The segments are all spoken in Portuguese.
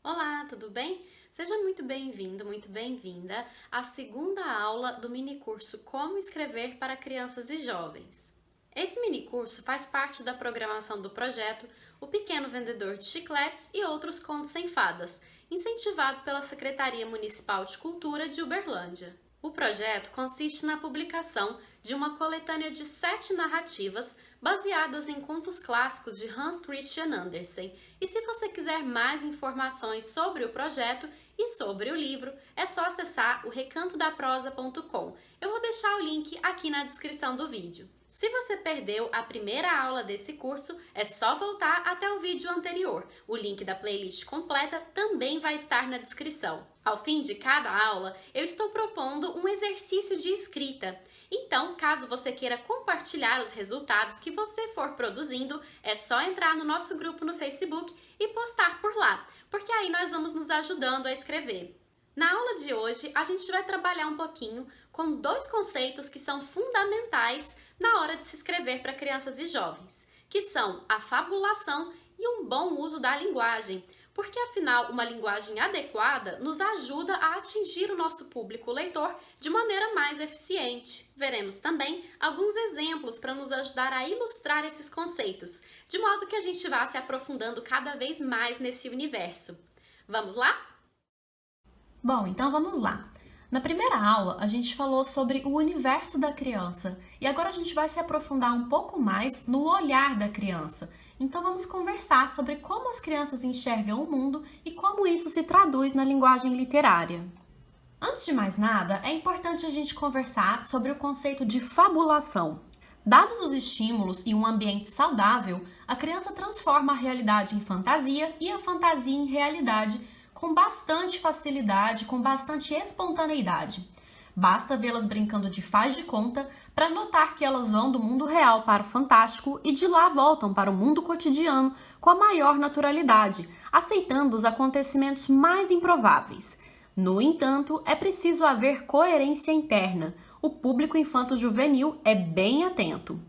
Olá, tudo bem? Seja muito bem-vindo, muito bem-vinda à segunda aula do minicurso Como Escrever para Crianças e Jovens. Esse minicurso faz parte da programação do projeto O Pequeno Vendedor de Chicletes e Outros Contos sem Fadas, incentivado pela Secretaria Municipal de Cultura de Uberlândia. O projeto consiste na publicação de uma coletânea de 7 narrativas baseadas em contos clássicos de Hans Christian Andersen. E se você quiser mais informações sobre o projeto e sobre o livro, é só acessar o recantodaprosa.com. Eu vou deixar o link aqui na descrição do vídeo. Se você perdeu a primeira aula desse curso, é só voltar até o vídeo anterior. O link da playlist completa também vai estar na descrição. Ao fim de cada aula, eu estou propondo um exercício de escrita. Então, caso você queira compartilhar os resultados que você for produzindo, é só entrar no nosso grupo no Facebook e postar por lá, porque aí nós vamos nos ajudando a escrever. Na aula de hoje, a gente vai trabalhar um pouquinho com 2 conceitos que são fundamentais na hora de se escrever para crianças e jovens, que são a fabulação e um bom uso da linguagem, porque afinal uma linguagem adequada nos ajuda a atingir o nosso público leitor de maneira mais eficiente. Veremos também alguns exemplos para nos ajudar a ilustrar esses conceitos, de modo que a gente vá se aprofundando cada vez mais nesse universo. Vamos lá? Bom, então vamos lá. Na primeira aula, a gente falou sobre o universo da criança e agora a gente vai se aprofundar um pouco mais no olhar da criança. Então vamos conversar sobre como as crianças enxergam o mundo e como isso se traduz na linguagem literária. Antes de mais nada, é importante a gente conversar sobre o conceito de fabulação. Dados os estímulos e um ambiente saudável, a criança transforma a realidade em fantasia e a fantasia em realidade com bastante facilidade, com bastante espontaneidade. Basta vê-las brincando de faz de conta para notar que elas vão do mundo real para o fantástico e de lá voltam para o mundo cotidiano com a maior naturalidade, aceitando os acontecimentos mais improváveis. No entanto, é preciso haver coerência interna. O público infanto-juvenil é bem atento.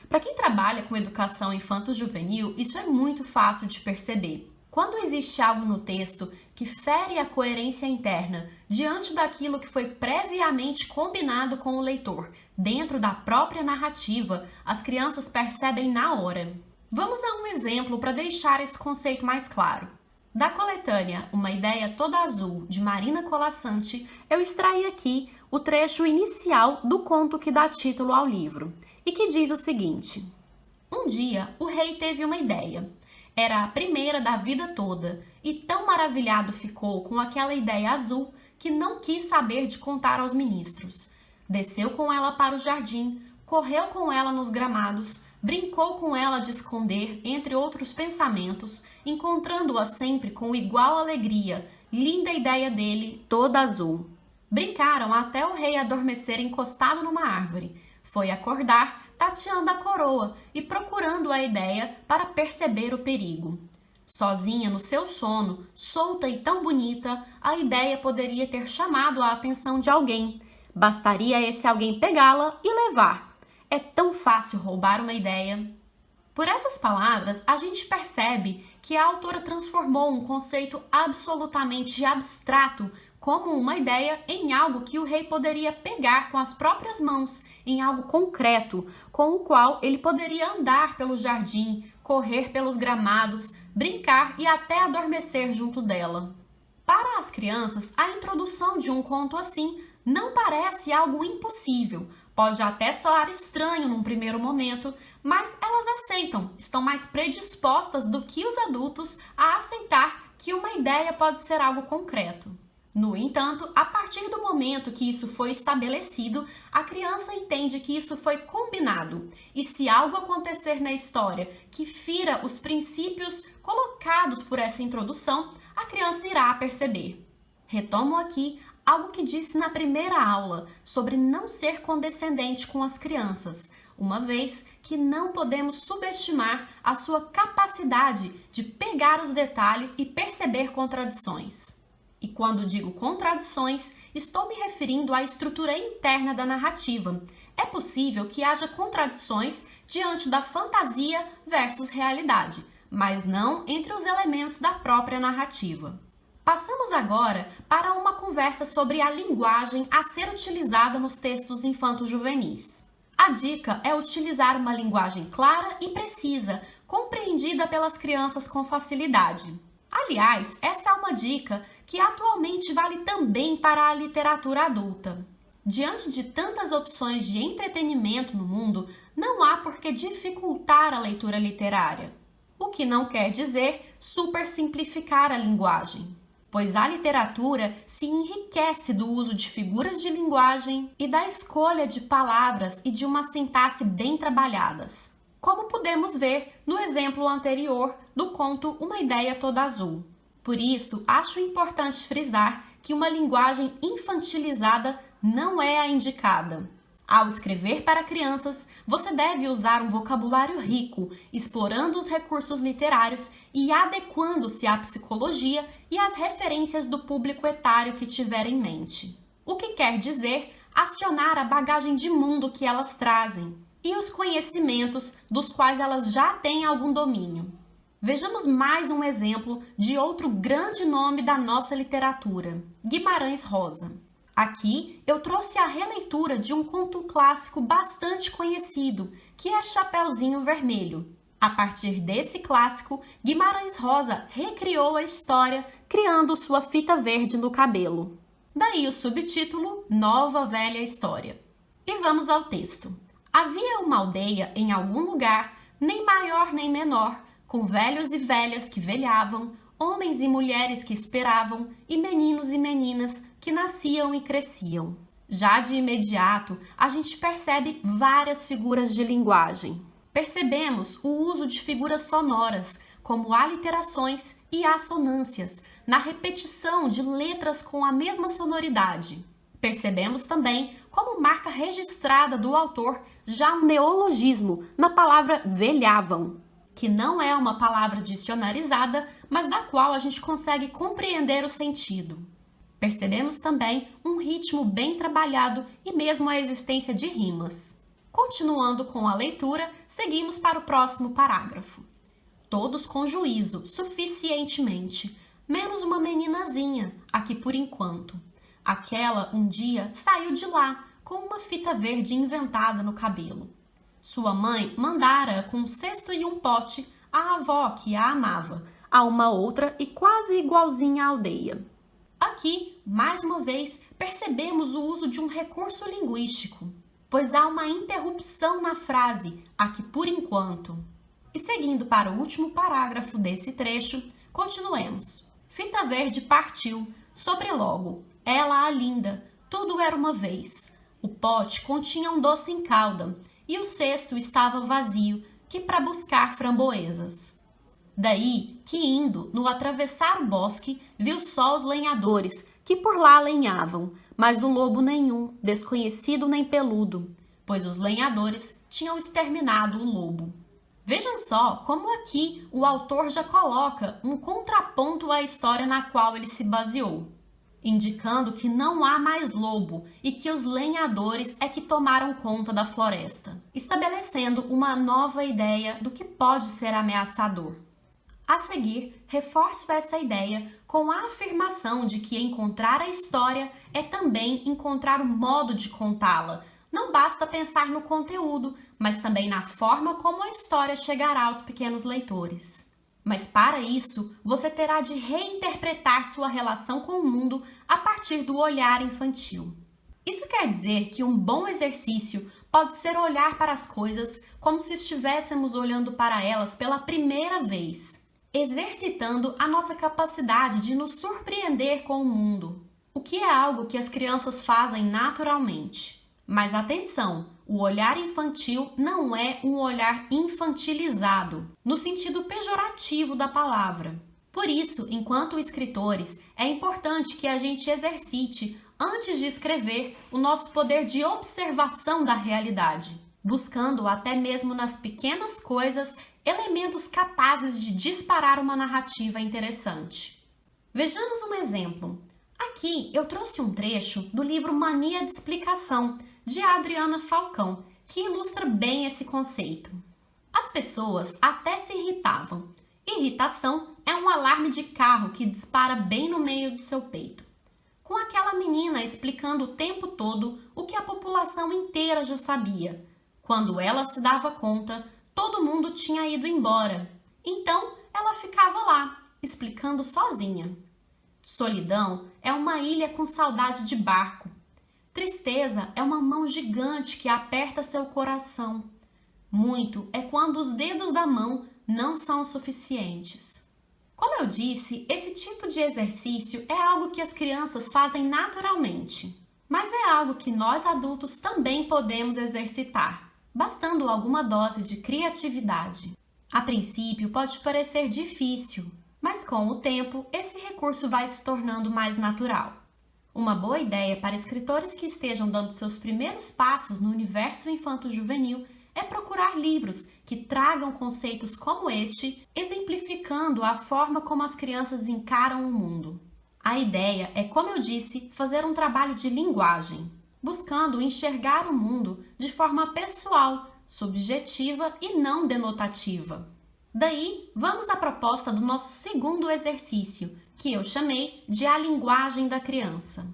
Para quem trabalha com educação infanto-juvenil, isso é muito fácil de perceber. Quando existe algo no texto que fere a coerência interna diante daquilo que foi previamente combinado com o leitor, dentro da própria narrativa, as crianças percebem na hora. Vamos a um exemplo para deixar esse conceito mais claro. Da coletânea Uma Ideia Toda Azul, de Marina Colasanti, eu extraí aqui o trecho inicial do conto que dá título ao livro, e que diz o seguinte: Um dia, o rei teve uma ideia. Era a primeira da vida toda, e tão maravilhado ficou com aquela ideia azul que não quis saber de contar aos ministros. Desceu com ela para o jardim, correu com ela nos gramados, brincou com ela de esconder, entre outros pensamentos, encontrando-a sempre com igual alegria, linda ideia dele, toda azul. Brincaram até o rei adormecer encostado numa árvore. Foi acordar, tateando a coroa e procurando a ideia para perceber o perigo. Sozinha no seu sono, solta e tão bonita, a ideia poderia ter chamado a atenção de alguém. Bastaria esse alguém pegá-la e levar. É tão fácil roubar uma ideia. Por essas palavras, a gente percebe que a autora transformou um conceito absolutamente abstrato como uma ideia em algo que o rei poderia pegar com as próprias mãos, em algo concreto, com o qual ele poderia andar pelo jardim, correr pelos gramados, brincar e até adormecer junto dela. Para as crianças, a introdução de um conto assim não parece algo impossível. Pode até soar estranho num primeiro momento, mas elas aceitam, estão mais predispostas do que os adultos a aceitar que uma ideia pode ser algo concreto. No entanto, a partir do momento que isso foi estabelecido, a criança entende que isso foi combinado. E se algo acontecer na história que fira os princípios colocados por essa introdução, a criança irá perceber. Retomo aqui algo que disse na primeira aula sobre não ser condescendente com as crianças, uma vez que não podemos subestimar a sua capacidade de pegar os detalhes e perceber contradições. E quando digo contradições, estou me referindo à estrutura interna da narrativa. É possível que haja contradições diante da fantasia versus realidade, mas não entre os elementos da própria narrativa. Passamos agora para uma conversa sobre a linguagem a ser utilizada nos textos infanto-juvenis. A dica é utilizar uma linguagem clara e precisa, compreendida pelas crianças com facilidade. Aliás, essa é uma dica que atualmente vale também para a literatura adulta. Diante de tantas opções de entretenimento no mundo, não há por que dificultar a leitura literária. O que não quer dizer super simplificar a linguagem, pois a literatura se enriquece do uso de figuras de linguagem e da escolha de palavras e de uma sintaxe bem trabalhadas, como podemos ver no exemplo anterior do conto Uma Ideia Toda Azul. Por isso, acho importante frisar que uma linguagem infantilizada não é a indicada. Ao escrever para crianças, você deve usar um vocabulário rico, explorando os recursos literários e adequando-se à psicologia e às referências do público etário que tiver em mente. O que quer dizer acionar a bagagem de mundo que elas trazem e os conhecimentos dos quais elas já têm algum domínio. Vejamos mais um exemplo de outro grande nome da nossa literatura, Guimarães Rosa. Aqui eu trouxe a releitura de um conto clássico bastante conhecido, que é Chapeuzinho Vermelho. A partir desse clássico, Guimarães Rosa recriou a história, criando sua fita verde no cabelo. Daí o subtítulo Nova Velha História. E vamos ao texto. Havia uma aldeia em algum lugar, nem maior nem menor, com velhos e velhas que velhavam, homens e mulheres que esperavam, e meninos e meninas que nasciam e cresciam. Já de imediato, a gente percebe várias figuras de linguagem. Percebemos o uso de figuras sonoras, como aliterações e assonâncias, na repetição de letras com a mesma sonoridade. Percebemos também, como marca registrada do autor, já um neologismo na palavra velhavam, que não é uma palavra dicionarizada, mas da qual a gente consegue compreender o sentido. Percebemos também um ritmo bem trabalhado e mesmo a existência de rimas. Continuando com a leitura, seguimos para o próximo parágrafo. Todos com juízo, suficientemente, menos uma meninazinha, aqui por enquanto. Aquela, um dia, saiu de lá, com uma fita verde inventada no cabelo. Sua mãe mandara com um cesto e um pote à avó que a amava, a uma outra e quase igualzinha à aldeia. Aqui, mais uma vez, percebemos o uso de um recurso linguístico, pois há uma interrupção na frase, aqui por enquanto. E seguindo para o último parágrafo desse trecho, continuemos. Fita verde partiu, sobre logo, ela a linda, tudo era uma vez. O pote continha um doce em calda, e o cesto estava vazio, que para buscar framboesas. Daí que, indo, no atravessar o bosque, viu só os lenhadores, que por lá lenhavam, mas o lobo nenhum, desconhecido nem peludo, pois os lenhadores tinham exterminado o lobo. Vejam só como aqui o autor já coloca um contraponto à história na qual ele se baseou, indicando que não há mais lobo e que os lenhadores é que tomaram conta da floresta, estabelecendo uma nova ideia do que pode ser ameaçador. A seguir, reforço essa ideia com a afirmação de que encontrar a história é também encontrar o modo de contá-la. Não basta pensar no conteúdo, mas também na forma como a história chegará aos pequenos leitores. Mas para isso, você terá de reinterpretar sua relação com o mundo a partir do olhar infantil. Isso quer dizer que um bom exercício pode ser olhar para as coisas como se estivéssemos olhando para elas pela primeira vez, exercitando a nossa capacidade de nos surpreender com o mundo, o que é algo que as crianças fazem naturalmente. Mas atenção, o olhar infantil não é um olhar infantilizado, no sentido pejorativo da palavra. Por isso, enquanto escritores, é importante que a gente exercite, antes de escrever, o nosso poder de observação da realidade, buscando até mesmo nas pequenas coisas elementos capazes de disparar uma narrativa interessante. Vejamos um exemplo. Aqui eu trouxe um trecho do livro Mania de Explicação, de Adriana Falcão, que ilustra bem esse conceito. As pessoas até se irritavam. Irritação é um alarme de carro que dispara bem no meio do seu peito. Com aquela menina explicando o tempo todo o que a população inteira já sabia. Quando ela se dava conta, todo mundo tinha ido embora. Então, ela ficava lá, explicando sozinha. Solidão é uma ilha com saudade de barco. Tristeza é uma mão gigante que aperta seu coração. Muito é quando os dedos da mão não são suficientes. Como eu disse, esse tipo de exercício é algo que as crianças fazem naturalmente, mas é algo que nós adultos também podemos exercitar, bastando alguma dose de criatividade. A princípio pode parecer difícil, mas com o tempo esse recurso vai se tornando mais natural. Uma boa ideia para escritores que estejam dando seus primeiros passos no universo infanto-juvenil é procurar livros que tragam conceitos como este, exemplificando a forma como as crianças encaram o mundo. A ideia é, como eu disse, fazer um trabalho de linguagem, buscando enxergar o mundo de forma pessoal, subjetiva e não denotativa. Daí, vamos à proposta do nosso segundo exercício, que eu chamei de A Linguagem da Criança,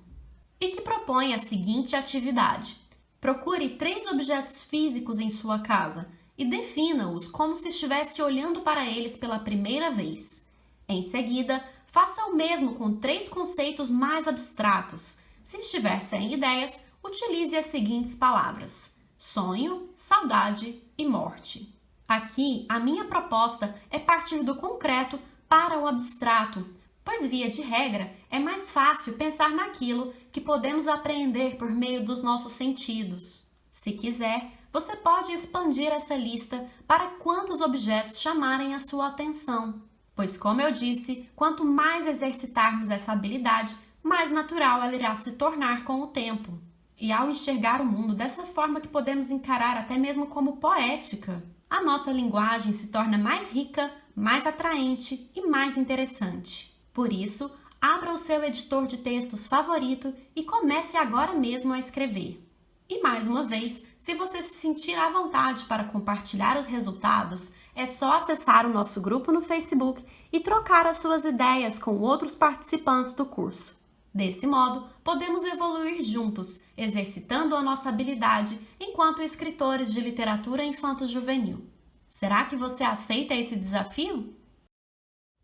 e que propõe a seguinte atividade. Procure 3 objetos físicos em sua casa e defina-os como se estivesse olhando para eles pela primeira vez. Em seguida, faça o mesmo com 3 conceitos mais abstratos. Se estiver sem ideias, utilize as seguintes palavras: sonho, saudade e morte. Aqui, a minha proposta é partir do concreto para o abstrato, pois, via de regra, é mais fácil pensar naquilo que podemos apreender por meio dos nossos sentidos. Se quiser, você pode expandir essa lista para quantos objetos chamarem a sua atenção, pois, como eu disse, quanto mais exercitarmos essa habilidade, mais natural ela irá se tornar com o tempo. E ao enxergar o mundo dessa forma que podemos encarar até mesmo como poética, a nossa linguagem se torna mais rica, mais atraente e mais interessante. Por isso, abra o seu editor de textos favorito e comece agora mesmo a escrever. E mais uma vez, se você se sentir à vontade para compartilhar os resultados, é só acessar o nosso grupo no Facebook e trocar as suas ideias com outros participantes do curso. Desse modo, podemos evoluir juntos, exercitando a nossa habilidade enquanto escritores de literatura infanto-juvenil. Será que você aceita esse desafio?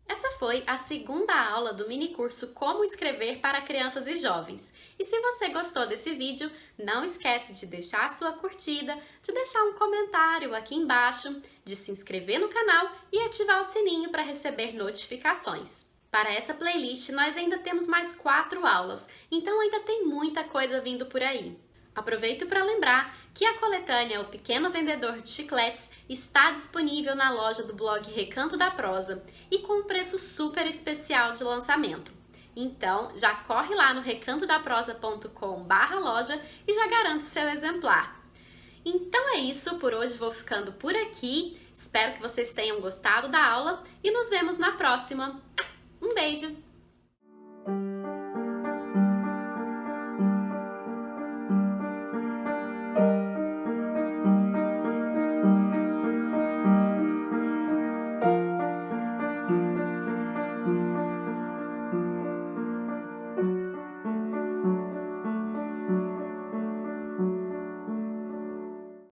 Essa foi a segunda aula do minicurso Como Escrever para Crianças e Jovens. E se você gostou desse vídeo, não esquece de deixar a sua curtida, de deixar um comentário aqui embaixo, de se inscrever no canal e ativar o sininho para receber notificações. Para essa playlist, nós ainda temos mais 4 aulas, então ainda tem muita coisa vindo por aí. Aproveito para lembrar que a coletânea O Pequeno Vendedor de Chicletes está disponível na loja do blog Recanto da Prosa e com um preço super especial de lançamento. Então, já corre lá no recantodaprosa.com/loja e já garante seu exemplar. Então é isso, por hoje vou ficando por aqui. Espero que vocês tenham gostado da aula e nos vemos na próxima. Um beijo!